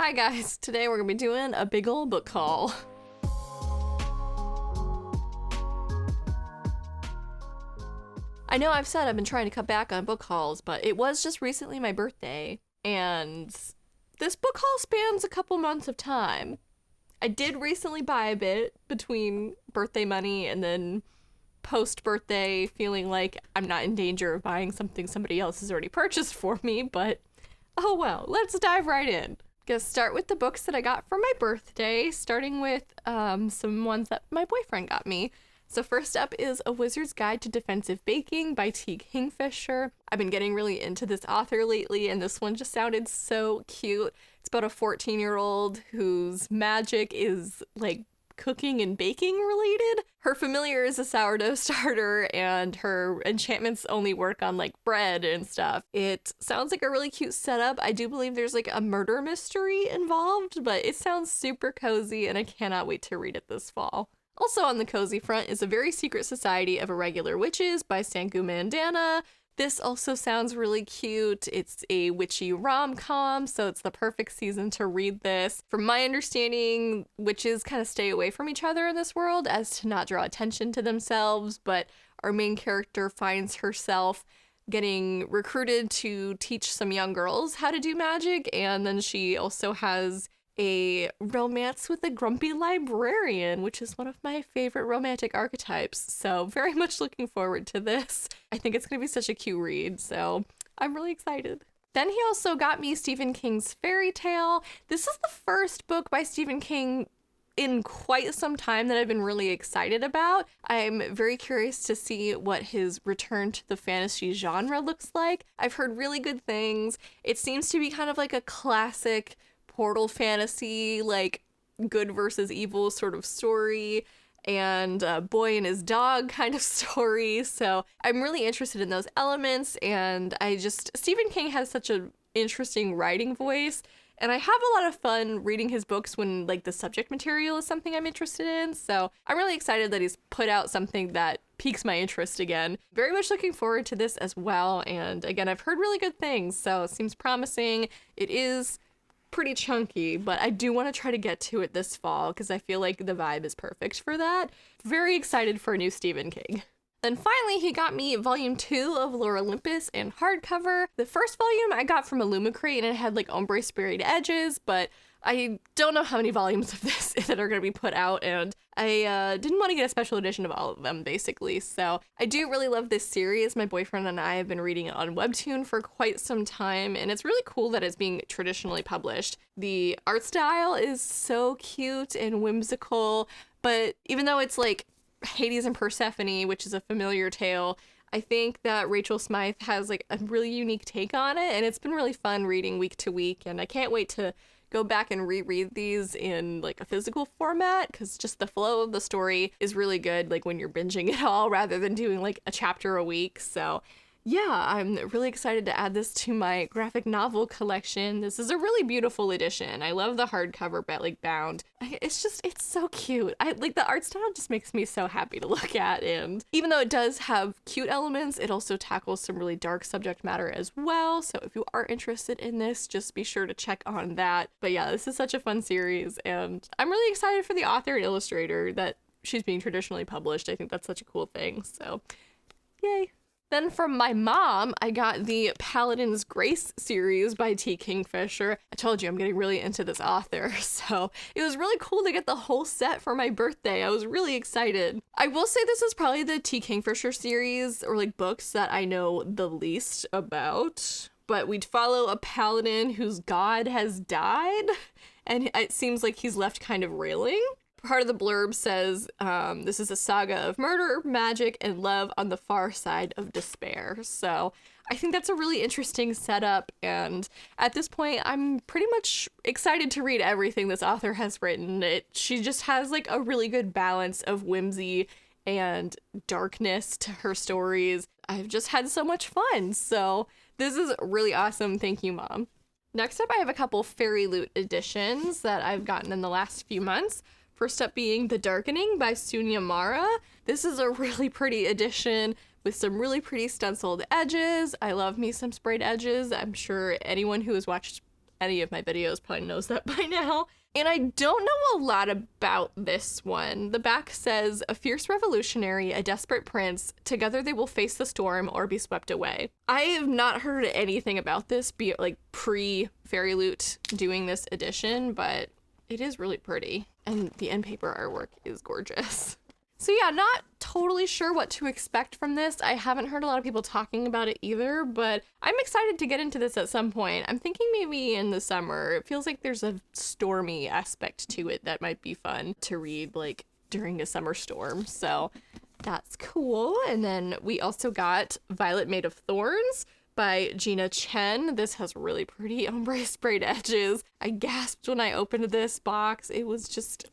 Hi guys, today we're gonna be doing a big ol' book haul. I know I've said I've been trying to cut back on book hauls, but it was just recently my birthday, and this book haul spans a couple months of time. I did recently buy a bit between birthday money and then post-birthday feeling like I'm not in danger of buying something somebody else has already purchased for me, but oh well, let's dive right in. Gonna start with the books that I got for my birthday, starting with some ones that my boyfriend got me. So first up is A Wizard's Guide to Defensive Baking by T. Kingfisher. I've been getting really into this author lately, and this one just sounded so cute. It's about a 14-year-old whose magic is like cooking and baking related. Her familiar is a sourdough starter, and her enchantments only work on like bread and stuff. It sounds like a really cute setup. I do believe there's like a murder mystery involved, but it sounds super cozy, and I cannot wait to read it this fall. Also on the cozy front is A Very Secret Society of Irregular Witches by Sangu Mandana. This also sounds really cute. It's a witchy rom-com, so it's the perfect season to read this. From my understanding, witches kind of stay away from each other in this world as to not draw attention to themselves, but our main character finds herself getting recruited to teach some young girls how to do magic, and then she also has a romance with a grumpy librarian, which is one of my favorite romantic archetypes. So very much looking forward to this. I think it's going to be such a cute read, so I'm really excited. Then he also got me Stephen King's Fairy Tale. This is the first book by Stephen King in quite some time that I've been really excited about. I'm very curious to see what his return to the fantasy genre looks like. I've heard really good things. It seems to be kind of like a classic portal fantasy, like good versus evil sort of story, and a boy and his dog kind of story. So I'm really interested in those elements, and Stephen King has such an interesting writing voice, and I have a lot of fun reading his books when like the subject material is something I'm interested in. So I'm really excited that he's put out something that piques my interest again. Very much looking forward to this as well, and again, I've heard really good things, so it seems promising. It is pretty chunky, but I do want to try to get to it this fall because I feel like the vibe is perfect for that. Very excited for a new Stephen King. Then finally, he got me volume 2 of Lore Olympus in hardcover. The first volume I got from Illumicrate, and it had like ombre sprayed edges, but I don't know how many volumes of this that are going to be put out, and I didn't want to get a special edition of all of them, basically. So I do really love this series. My boyfriend and I have been reading it on Webtoon for quite some time, and it's really cool that it's being traditionally published. The art style is so cute and whimsical, but even though it's like Hades and Persephone, which is a familiar tale, I think that Rachel Smythe has like a really unique take on it, and it's been really fun reading week to week, and I can't wait to go back and reread these in like a physical format because just the flow of the story is really good, like when you're binging it all rather than doing like a chapter a week. So yeah, I'm really excited to add this to my graphic novel collection. This is a really beautiful edition. I love the hardcover bound. It's so cute. I like the art style, just makes me so happy to look at, and even though it does have cute elements, it also tackles some really dark subject matter as well. So if you are interested in this, just be sure to check on that. But yeah, this is such a fun series, and I'm really excited for the author and illustrator that she's being traditionally published. I think that's such a cool thing. So yay. Then from my mom, I got the Paladin's Grace series by T. Kingfisher. I told you I'm getting really into this author, so it was really cool to get the whole set for my birthday. I was really excited. I will say this is probably the T. Kingfisher series, or like books, that I know the least about. But we'd follow a paladin whose god has died, and it seems like he's left kind of railing. Part of the blurb says, this is a saga of murder, magic, and love on the far side of despair. So I think that's a really interesting setup, and at this point, I'm pretty much excited to read everything this author has written. She just has like a really good balance of whimsy and darkness to her stories. I've just had so much fun, so this is really awesome. Thank you, Mom. Next up, I have a couple Fairyloot editions that I've gotten in the last few months. First up being The Darkening by Sunya Mara. This is a really pretty edition with some really pretty stenciled edges. I love me some sprayed edges. I'm sure anyone who has watched any of my videos probably knows that by now. And I don't know a lot about this one. The back says, a fierce revolutionary, a desperate prince, together they will face the storm or be swept away. I have not heard anything about this, be it like pre-Fairyloot doing this edition, but it is really pretty. And the end paper artwork is gorgeous. So yeah, not totally sure what to expect from this. I haven't heard a lot of people talking about it either, but I'm excited to get into this at some point. I'm thinking maybe in the summer. It feels like there's a stormy aspect to it that might be fun to read like during a summer storm. So that's cool. And then we also got Violet Made of Thorns by Gina Chen. This has really pretty ombre sprayed edges. I gasped when I opened this box. It was just,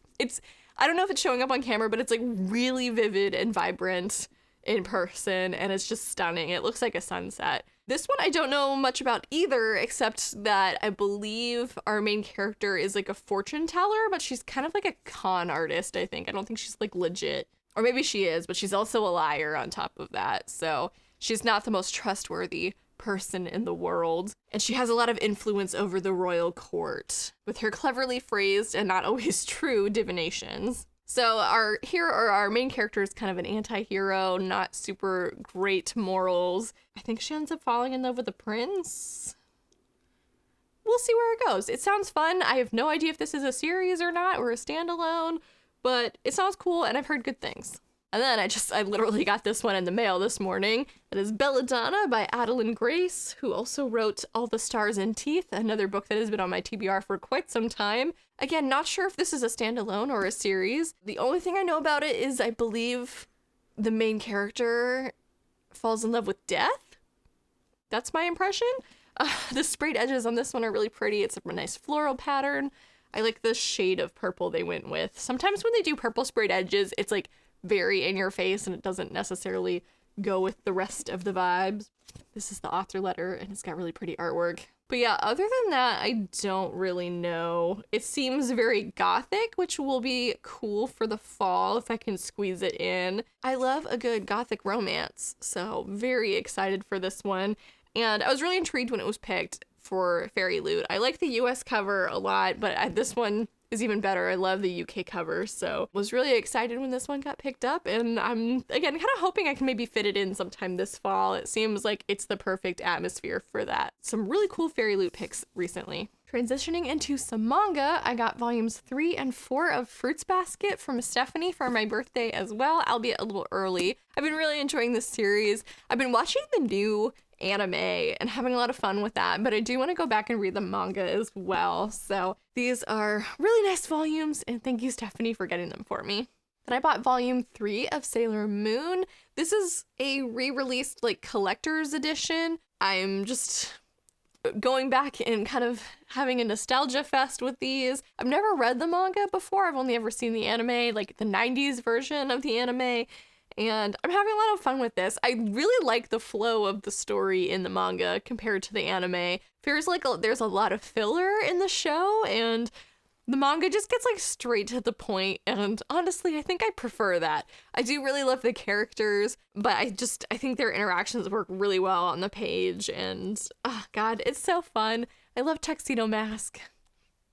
I don't know if it's showing up on camera, but it's like really vivid and vibrant in person, and it's just stunning. It looks like a sunset. This one I don't know much about either, except that I believe our main character is like a fortune teller, but she's kind of like a con artist, I think. I don't think she's like legit. Or maybe she is, but she's also a liar on top of that. So she's not the most trustworthy person in the world, and she has a lot of influence over the royal court with her cleverly phrased and not always true divinations. So our hero, or our main character, is kind of an anti-hero, not super great morals. I think she ends up falling in love with the prince. We'll see where it goes. It sounds fun. I have no idea if this is a series or not, or a standalone, but it sounds cool, and I've heard good things. And then I literally got this one in the mail this morning. It is Belladonna by Adeline Grace, who also wrote All the Stars and Teeth, another book that has been on my TBR for quite some time. Again, not sure if this is a standalone or a series. The only thing I know about it is I believe the main character falls in love with death. That's my impression. The sprayed edges on this one are really pretty. It's a nice floral pattern. I like the shade of purple they went with. Sometimes when they do purple sprayed edges, it's like very in your face and it doesn't necessarily go with the rest of the vibes. This is the author letter and it's got really pretty artwork. But yeah, other than that, I don't really know. It seems very gothic, which will be cool for the fall if I can squeeze it in. I love a good gothic romance, so very excited for this one. And I was really intrigued when it was picked for Fairyloot. I like the US cover a lot, but this one is even better. I love the UK cover, so was really excited when this one got picked up, and I'm, again, kind of hoping I can maybe fit it in sometime this fall. It seems like it's the perfect atmosphere for that. Some really cool Fairyloot picks recently. Transitioning into some manga, I got volumes 3 and 4 of Fruits Basket from Stephanie for my birthday as well, albeit a little early. I've been really enjoying this series. I've been watching the new anime and having a lot of fun with that, but I do want to go back and read the manga as well. So these are really nice volumes, and thank you, Stephanie, for getting them for me. Then I bought volume 3 of Sailor Moon. This is a re-released like collector's edition. I'm just going back and kind of having a nostalgia fest with these. I've never read the manga before. I've only ever seen the anime, like the 90s version of the anime. And I'm having a lot of fun with this. I really like the flow of the story in the manga compared to the anime. Feels like there's a lot of filler in the show, and the manga just gets like straight to the point. And honestly, I think I prefer that. I do really love the characters, but I think their interactions work really well on the page. And oh God, it's so fun. I love Tuxedo Mask.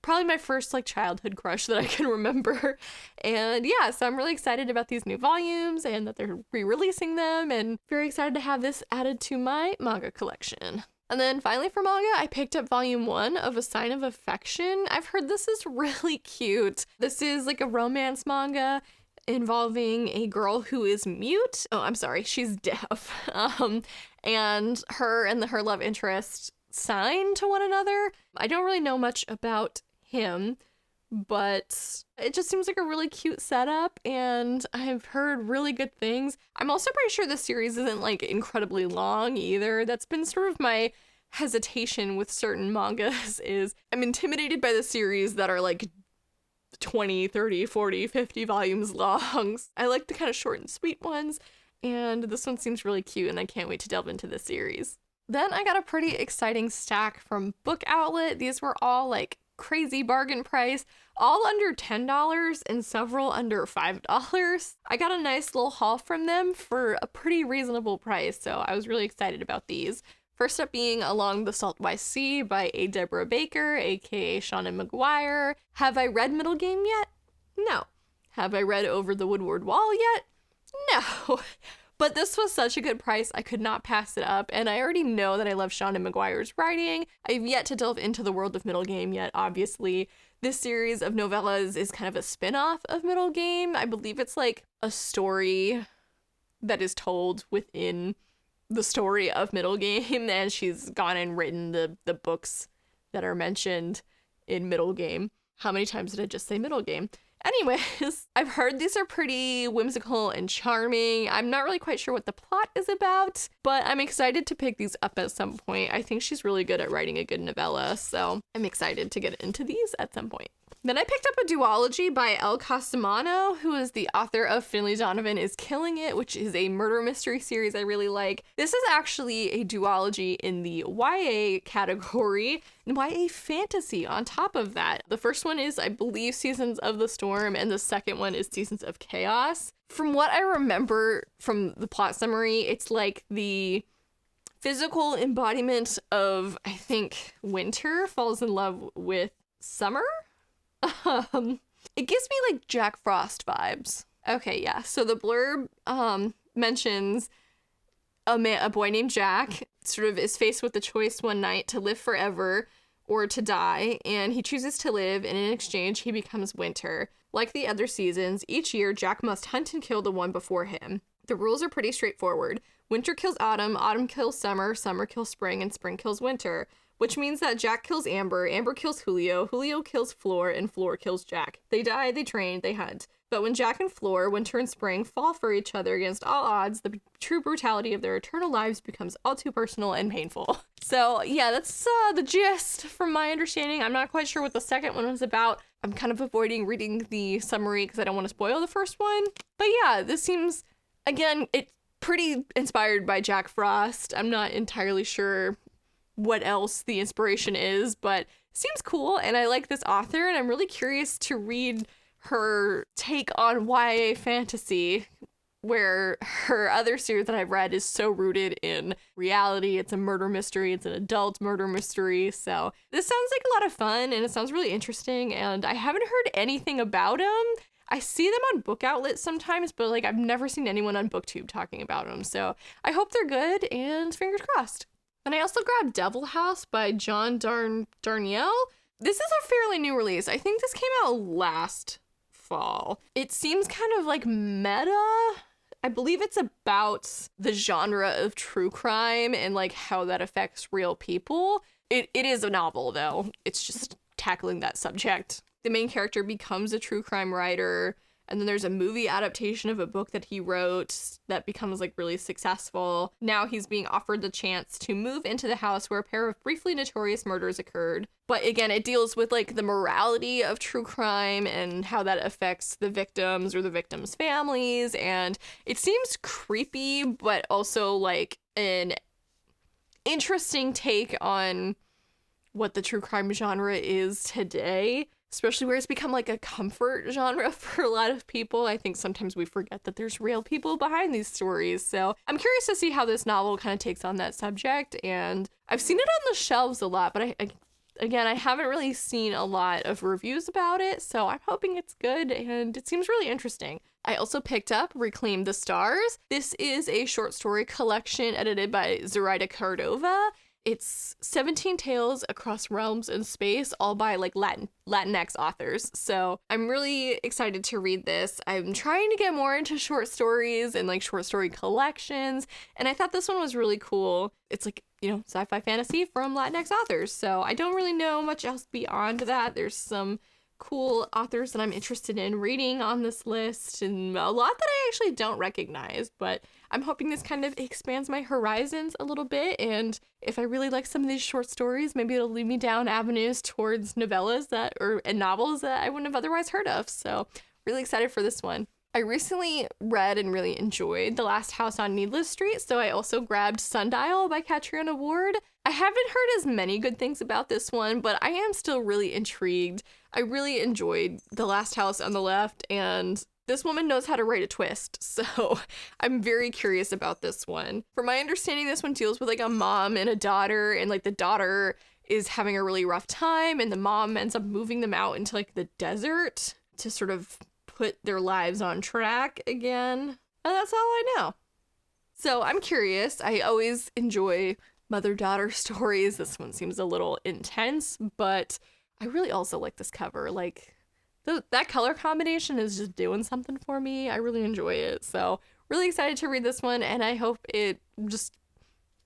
Probably my first like childhood crush that I can remember. And yeah, so I'm really excited about these new volumes and that they're re-releasing them, and very excited to have this added to my manga collection. And then finally for manga, I picked up volume 1 of A Sign of Affection. I've heard this is really cute. This is like a romance manga involving a girl who is mute. Oh, I'm sorry, she's deaf. And her love interest sign to one another. I don't really know much about him, but it just seems like a really cute setup, and I've heard really good things. I'm also pretty sure this series isn't like incredibly long either. That's been sort of my hesitation with certain mangas, is I'm intimidated by the series that are like 20, 30, 40, 50 volumes long. I like the kind of short and sweet ones, and this one seems really cute, and I can't wait to delve into this series. Then I got a pretty exciting stack from Book Outlet. These were all like crazy bargain price, all under $10 and several under $5. I got a nice little haul from them for a pretty reasonable price, so I was really excited about these. First up being Along the Saltwise Sea by A. Deborah Baker, aka Shauna Maguire. Have I read Middle Game yet? No. Have I read Over the Woodward Wall yet? No. But this was such a good price, I could not pass it up, and I already know that I love Shauna Maguire's writing. I've yet to delve into the world of Middle Game yet, obviously. This series of novellas is kind of a spin-off of Middle Game. I believe it's like a story that is told within the story of Middle Game, and she's gone and written the books that are mentioned in Middle Game. How many times did I just say Middle Game? Anyways, I've heard these are pretty whimsical and charming. I'm not really quite sure what the plot is about, but I'm excited to pick these up at some point. I think she's really good at writing a good novella, so I'm excited to get into these at some point. Then I picked up a duology by Elle Cosimano, who is the author of Finley Donovan is Killing It, which is a murder mystery series I really like. This is actually a duology in the YA category, and YA fantasy on top of that. The first one is, I believe, Seasons of the Storm, and the second one is Seasons of Chaos. From what I remember from the plot summary, it's like the physical embodiment of, I think, winter falls in love with summer? It gives me like Jack Frost vibes. Okay, yeah. So the blurb mentions a boy named Jack sort of is faced with the choice one night to live forever or to die, and he chooses to live, and in exchange he becomes winter. Like the other seasons, each year Jack must hunt and kill the one before him. The rules are pretty straightforward. Winter kills autumn, autumn kills summer, summer kills spring, and spring kills winter. Which means that Jack kills Amber, Amber kills Julio, Julio kills Floor, and Floor kills Jack. They die, they train, they hunt. But when Jack and Floor, winter and spring, fall for each other against all odds, the true brutality of their eternal lives becomes all too personal and painful. So yeah, that's the gist from my understanding. I'm not quite sure what the second one was about. I'm kind of avoiding reading the summary because I don't want to spoil the first one. But yeah, this seems, again, it's pretty inspired by Jack Frost. I'm not entirely sure what else the inspiration is, but seems cool, and I like this author, and I'm really curious to read her take on YA fantasy, where her other series that I've read is so rooted in reality. It's a murder mystery, it's an adult murder mystery, so this sounds like a lot of fun, and it sounds really interesting, and I haven't heard anything about them. I see them on book outlets sometimes, but like I've never seen anyone on BookTube talking about them, so I hope they're good, and fingers crossed. And I also grabbed Devil House by John Darnielle. This is a fairly new release. I think this came out last fall. It seems kind of like meta. I believe it's about the genre of true crime and like how that affects real people. It is a novel though. It's just tackling that subject. The main character becomes a true crime writer, and then there's a movie adaptation of a book that he wrote that becomes like really successful. Now he's being offered the chance to move into the house where a pair of briefly notorious murders occurred. But again, it deals with like the morality of true crime and how that affects the victims or the victims' families. And it seems creepy, but also like an interesting take on what the true crime genre is today. Especially where it's become like a comfort genre for a lot of people. I think sometimes we forget that there's real people behind these stories. So I'm curious to see how this novel kind of takes on that subject. And I've seen it on the shelves a lot, but I haven't really seen a lot of reviews about it. So I'm hoping it's good, and it seems really interesting. I also picked up Reclaim the Stars. This is a short story collection edited by Zoraida Cordova. It's 17 tales across realms and space, all by like Latinx authors. So I'm really excited to read this. I'm trying to get more into short stories and like short story collections, and I thought this one was really cool. It's like, you know, sci-fi fantasy from Latinx authors. So I don't really know much else beyond that. There's some cool authors that I'm interested in reading on this list, and a lot that I actually don't recognize, but I'm hoping this kind of expands my horizons a little bit, and if I really like some of these short stories, maybe it'll lead me down avenues towards novellas and novels that I wouldn't have otherwise heard of. So really excited for this one. I recently read and really enjoyed The Last House on Needless Street, so I also grabbed Sundial by Catriona Ward. I haven't heard as many good things about this one, but I am still really intrigued. I really enjoyed The Last House on the Left, and this woman knows how to write a twist, so I'm very curious about this one. From my understanding, this one deals with like a mom and a daughter, and like the daughter is having a really rough time, and the mom ends up moving them out into like the desert to sort of put their lives on track again. And that's all I know. So I'm curious. I always enjoy mother-daughter stories. This one seems a little intense, but I really also like this cover. Like, that color combination is just doing something for me. I really enjoy it. So really excited to read this one, and I hope it just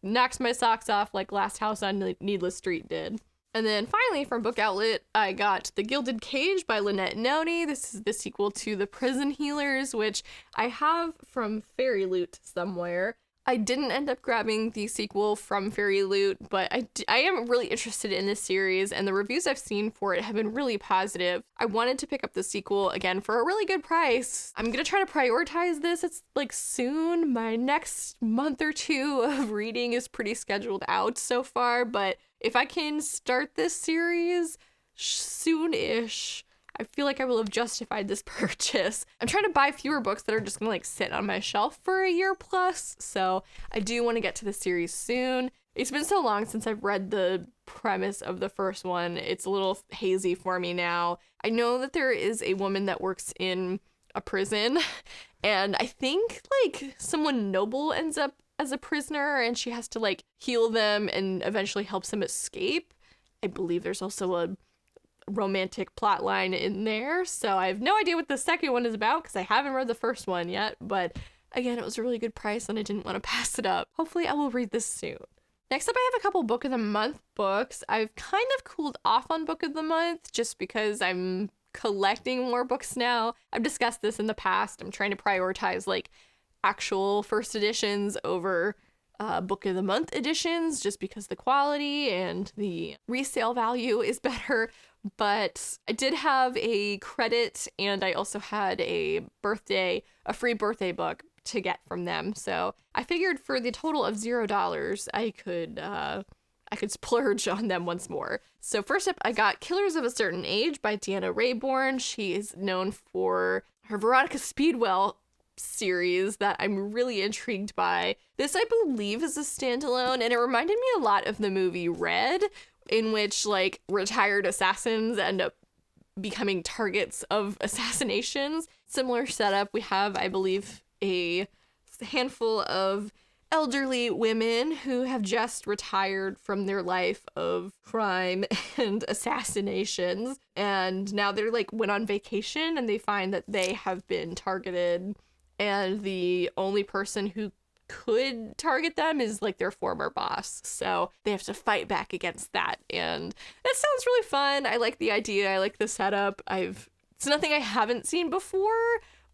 knocks my socks off like Last House on Needless Street did. And then finally from Book Outlet, I got The Gilded Cage by Lynette Noni. This is the sequel to The Prison Healers, which I have from Fairyloot somewhere. I didn't end up grabbing the sequel from Fairyloot, but I am really interested in this series, and the reviews I've seen for it have been really positive. I wanted to pick up the sequel again for a really good price. I'm gonna try to prioritize this. It's like soon. My next month or two of reading is pretty scheduled out so far, but if I can start this series soon-ish, I feel like I will have justified this purchase. I'm trying to buy fewer books that are just gonna like sit on my shelf for a year plus, so I do want to get to the series soon. It's been so long since I've read the premise of the first one, it's a little hazy for me now. I know that there is a woman that works in a prison, and I think like someone noble ends up as a prisoner, and she has to like heal them and eventually helps them escape. I believe there's also a romantic plot line in there, so I have no idea what the second one is about because I haven't read the first one yet, but again, it was a really good price and I didn't want to pass it up. Hopefully I will read this soon. Next up, I have a couple Book of the Month books. I've kind of cooled off on Book of the Month just because I'm collecting more books now. I've discussed this in the past. I'm trying to prioritize like actual first editions over Book of the Month editions just because the quality and the resale value is better. But I did have a credit, and I also had a free birthday book to get from them. So I figured for the total of $0, I could splurge on them once more. So first up, I got Killers of a Certain Age by Deanna Raybourn. She is known for her Veronica Speedwell series that I'm really intrigued by. This, I believe, is a standalone, and it reminded me a lot of the movie Red, in which like retired assassins end up becoming targets of assassinations. Similar setup. We have, I believe, a handful of elderly women who have just retired from their life of crime and assassinations, and now they're like went on vacation and they find that they have been targeted, and the only person who could target them is like their former boss, so they have to fight back against that, and that sounds really fun. I like the idea, I like the setup. It's nothing I haven't seen before,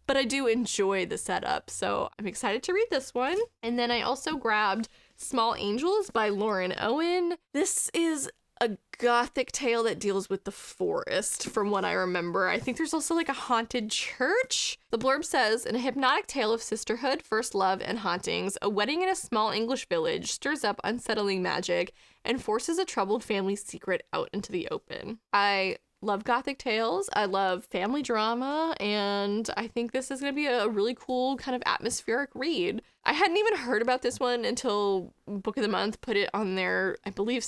but I do enjoy the setup, so I'm excited to read this one. And then I also grabbed Small Angels by Lauren Owen. This is a gothic tale that deals with the forest, from what I remember. I think there's also like a haunted church. The blurb says, in a hypnotic tale of sisterhood, first love, and hauntings, a wedding in a small English village stirs up unsettling magic and forces a troubled family's secret out into the open. I love gothic tales, I love family drama, and I think this is going to be a really cool kind of atmospheric read. I hadn't even heard about this one until Book of the Month put it on their, I believe,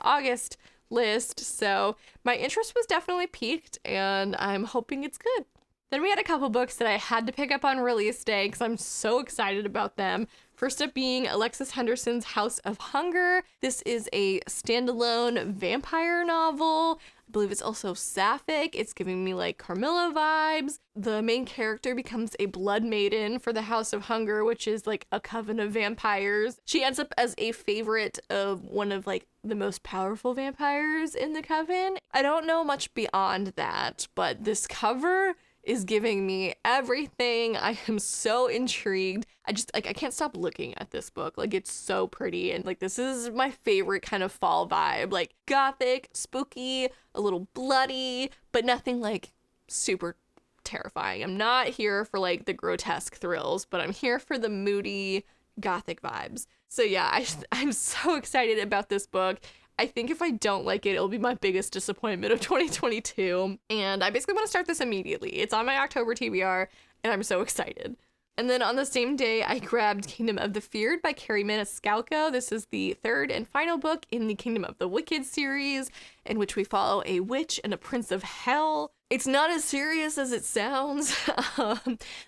August list, so my interest was definitely piqued, and I'm hoping it's good. Then we had a couple books that I had to pick up on release day because I'm so excited about them. First up being Alexis Henderson's House of Hunger. This is a standalone vampire novel. I believe it's also sapphic. It's giving me like Carmilla vibes. The main character becomes a blood maiden for the House of Hunger, which is like a coven of vampires. She ends up as a favorite of one of like the most powerful vampires in the coven. I don't know much beyond that, but this cover is giving me everything. I am so intrigued. I can't stop looking at this book. Like, it's so pretty, and like this is my favorite kind of fall vibe. Like gothic, spooky, a little bloody, but nothing like super terrifying. I'm not here for like the grotesque thrills, but I'm here for the moody gothic vibes. So yeah, I'm so excited about this book. I think if I don't like it, it'll be my biggest disappointment of 2022. And I basically want to start this immediately. It's on my October TBR, and I'm so excited. And then on the same day, I grabbed Kingdom of the Feared by Carrie Maniscalco. This is the third and final book in the Kingdom of the Wicked series, in which we follow a witch and a prince of hell. It's not as serious as it sounds.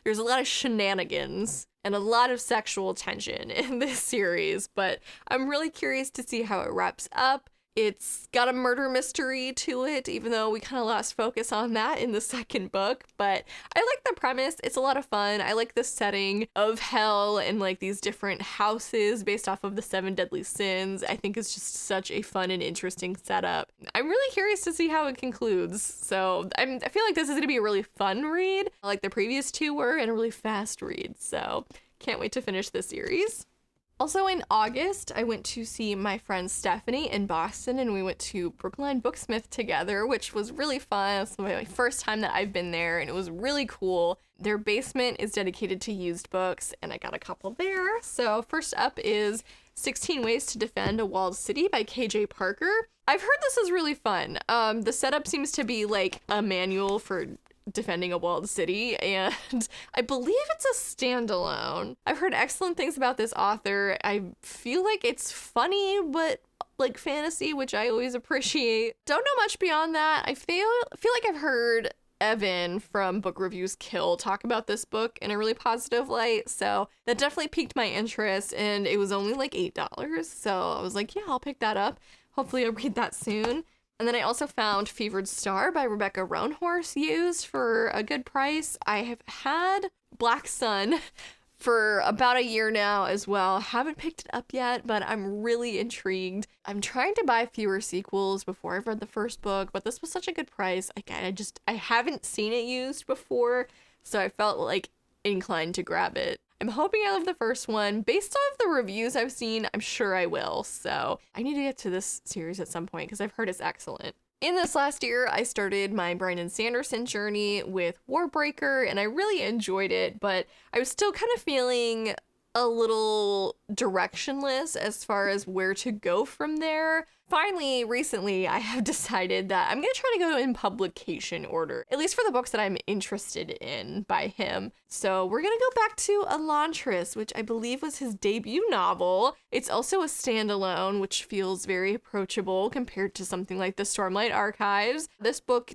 There's a lot of shenanigans and a lot of sexual tension in this series, but I'm really curious to see how it wraps up. It's got a murder mystery to it, even though we kind of lost focus on that in the second book. But I like the premise. It's a lot of fun. I like the setting of hell and like these different houses based off of the 7 deadly sins. I think it's just such a fun and interesting setup. I'm really curious to see how it concludes. So I feel like this is going to be a really fun read, like the previous 2 were, and a really fast read. So can't wait to finish this series. Also in August, I went to see my friend Stephanie in Boston, and we went to Brookline Booksmith together, which was really fun. It's my first time that I've been there, and it was really cool. Their basement is dedicated to used books, and I got a couple there. So first up is 16 Ways to Defend a Walled City by KJ Parker. I've heard this is really fun. The setup seems to be like a manual for defending a walled city, and I believe it's a standalone. I've heard excellent things about this author. I feel like it's funny, but like fantasy, which I always appreciate. Don't know much beyond that. I feel like I've heard Evan from Book Reviews Kill talk about this book in a really positive light, so that definitely piqued my interest, and it was only like $8, so I was like, yeah, I'll pick that up. Hopefully I'll read that soon. And then I also found Fevered Star by Rebecca Roanhorse used for a good price. I have had Black Sun for about a year now as well. Haven't picked it up yet, but I'm really intrigued. I'm trying to buy fewer sequels before I've read the first book, but this was such a good price. I haven't seen it used before, so I felt like inclined to grab it. I'm hoping I love the first one. Based off the reviews I've seen, I'm sure I will. So I need to get to this series at some point because I've heard it's excellent. In this last year, I started my Brandon Sanderson journey with Warbreaker, and I really enjoyed it, but I was still kind of feeling a little directionless as far as where to go from there. Finally, recently, I have decided that I'm going to try to go in publication order, at least for the books that I'm interested in by him. So we're going to go back to Elantris, which I believe was his debut novel. It's also a standalone, which feels very approachable compared to something like the Stormlight Archives. This book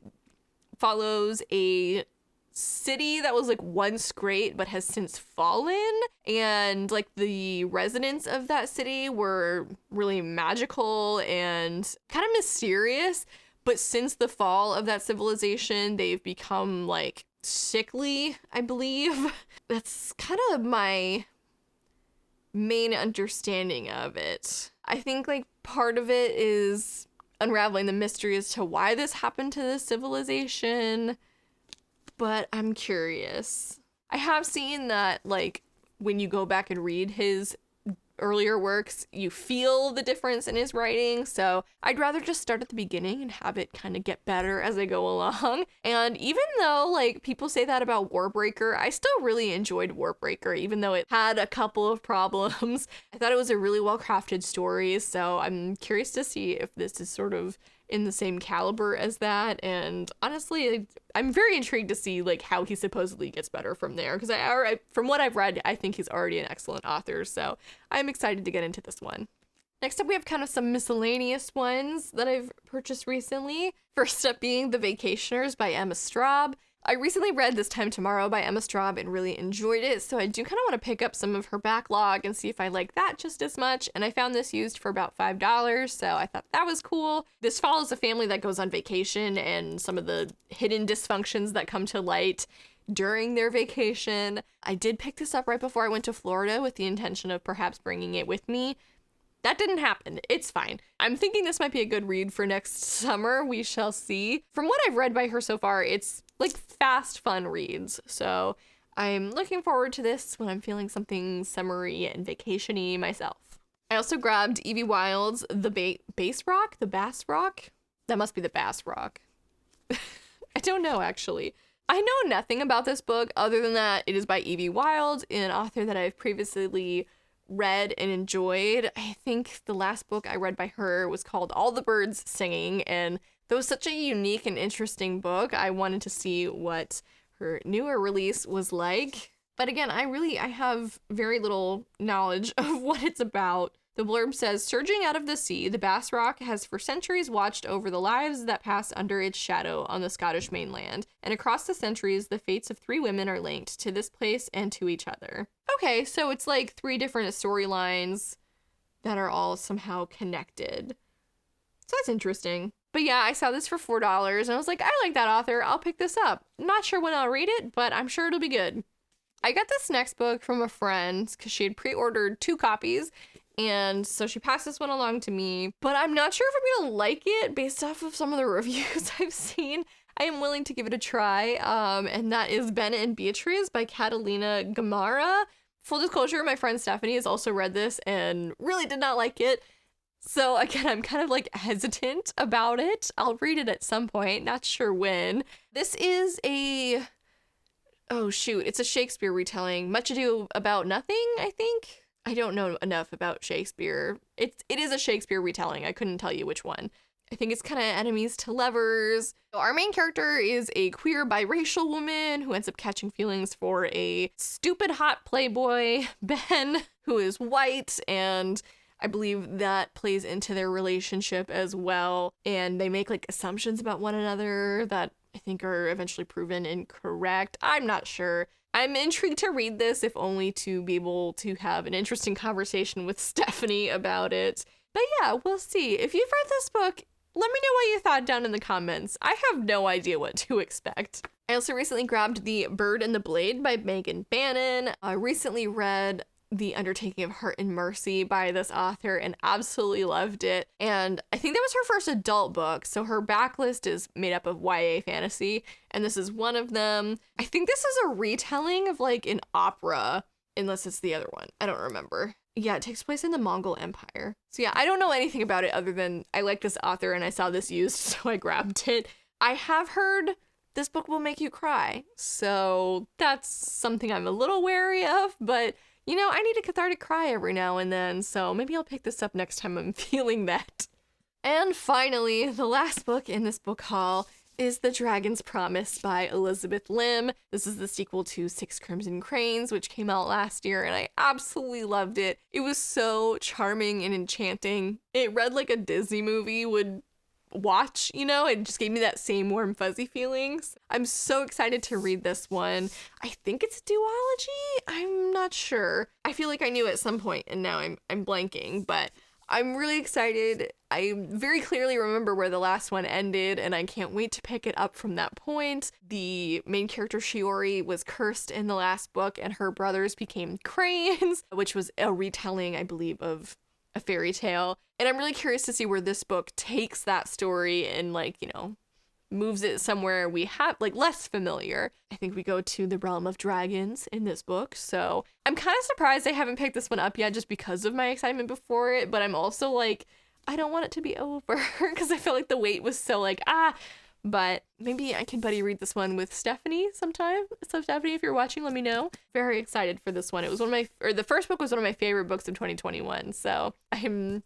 follows a city that was like once great but has since fallen, and like the residents of that city were really magical and kind of mysterious, but since the fall of that civilization they've become like sickly, I believe. That's kind of my main understanding of it. I think like part of it is unraveling the mystery as to why this happened to this civilization, but I'm curious. I have seen that, like, when you go back and read his earlier works, you feel the difference in his writing, so I'd rather just start at the beginning and have it kind of get better as I go along. And even though, like, people say that about Warbreaker, I still really enjoyed Warbreaker, even though it had a couple of problems. I thought it was a really well-crafted story, so I'm curious to see if this is sort of in the same caliber as that, and honestly I'm very intrigued to see like how he supposedly gets better from there, because I from what I've read, I think he's already an excellent author, so I'm excited to get into this one. Next up, we have kind of some miscellaneous ones that I've purchased recently. First up being The Vacationers by Emma Straub. I recently read This Time Tomorrow by Emma Straub and really enjoyed it, so I do kind of want to pick up some of her backlog and see if I like that just as much, and I found this used for about $5, so I thought that was cool. This follows a family that goes on vacation and some of the hidden dysfunctions that come to light during their vacation. I did pick this up right before I went to Florida with the intention of perhaps bringing it with me. That didn't happen. It's fine. I'm thinking this might be a good read for next summer. We shall see. From what I've read by her so far, it's like fast, fun reads. So I'm looking forward to this when I'm feeling something summery and vacation-y myself. I also grabbed Evie Wyld's The Bass Rock? The Bass Rock? That must be the Bass Rock. I don't know, actually. I know nothing about this book other than that it is by Evie Wyld, an author that I've previously read and enjoyed. I think the last book I read by her was called All the Birds Singing, and that was such a unique and interesting book. I wanted to see what her newer release was like. But again, I have very little knowledge of what it's about. The blurb says, surging out of the sea, the Bass Rock has for centuries watched over the lives that pass under its shadow on the Scottish mainland. And across the centuries, the fates of 3 women are linked to this place and to each other. Okay, so it's like 3 different storylines that are all somehow connected. So that's interesting. But yeah, I saw this for $4 and I was like, I like that author. I'll pick this up. Not sure when I'll read it, but I'm sure it'll be good. I got this next book from a friend because she had pre-ordered 2 copies. And so she passed this one along to me, but I'm not sure if I'm gonna like it based off of some of the reviews I've seen. I am willing to give it a try, and that is Ben and Beatrice by Catalina Gamara. Full disclosure, my friend Stephanie has also read this and really did not like it. So again, I'm kind of like hesitant about it. I'll read it at some point, not sure when. This is it's a Shakespeare retelling. Much Ado About Nothing, I think. I don't know enough about Shakespeare. It is a Shakespeare retelling. I couldn't tell you which one. I think it's kind of enemies to lovers. So our main character is a queer biracial woman who ends up catching feelings for a stupid hot playboy, Ben, who is white, and I believe that plays into their relationship as well. And they make like assumptions about one another that I think are eventually proven incorrect. I'm not sure. I'm intrigued to read this, if only to be able to have an interesting conversation with Stephanie about it. But yeah, we'll see. If you've read this book, let me know what you thought down in the comments. I have no idea what to expect. I also recently grabbed The Bird and the Blade by Megan Bannon. I recently read The Undertaking of Heart and Mercy by this author and absolutely loved it. And I think that was her first adult book, so her backlist is made up of YA fantasy, and this is one of them. I think this is a retelling of like an opera, unless it's the other one. I don't remember. Yeah, it takes place in the Mongol Empire. So yeah, I don't know anything about it other than I like this author and I saw this used, so I grabbed it. I have heard this book will make you cry, so that's something I'm a little wary of, but you know, I need a cathartic cry every now and then, so maybe I'll pick this up next time I'm feeling that. And finally, the last book in this book haul is The Dragon's Promise by Elizabeth Lim. This is the sequel to 6 Crimson Cranes, which came out last year, and I absolutely loved it. It was so charming and enchanting. It read like a Disney movie would watch, you know? It just gave me that same warm fuzzy feelings. I'm so excited to read this one. I think it's a duology. I'm not sure. I feel like I knew at some point and now I'm blanking, but I'm really excited. I very clearly remember where the last one ended, and I can't wait to pick it up from that point. The main character, Shiori, was cursed in the last book, and her brothers became cranes, which was a retelling, I believe, of a fairy tale. And I'm really curious to see where this book takes that story and, like, you know, moves it somewhere we have, like, less familiar. I think we go to the realm of dragons in this book, so I'm kind of surprised I haven't picked this one up yet just because of my excitement before it, but I'm also like, I don't want it to be over because I feel like the wait was so like, but maybe I can buddy read this one with Stephanie sometime. So Stephanie, if you're watching, let me know. Very excited for this one. It was the first book was one of my favorite books of 2021, so I'm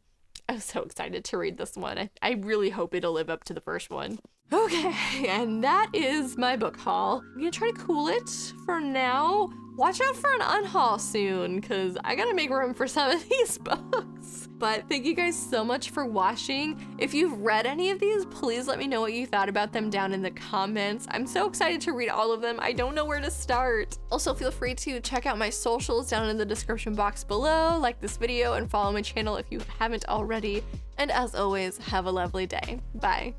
so excited to read this one. I really hope it'll live up to the first one. Okay, and that is my book haul. I'm gonna try to cool it for now. Watch out for an unhaul soon, because I gotta make room for some of these books. But thank you guys so much for watching. If you've read any of these, please let me know what you thought about them down in the comments. I'm so excited to read all of them. I don't know where to start. Also, feel free to check out my socials down in the description box below, like this video, and follow my channel if you haven't already. And as always, have a lovely day. Bye.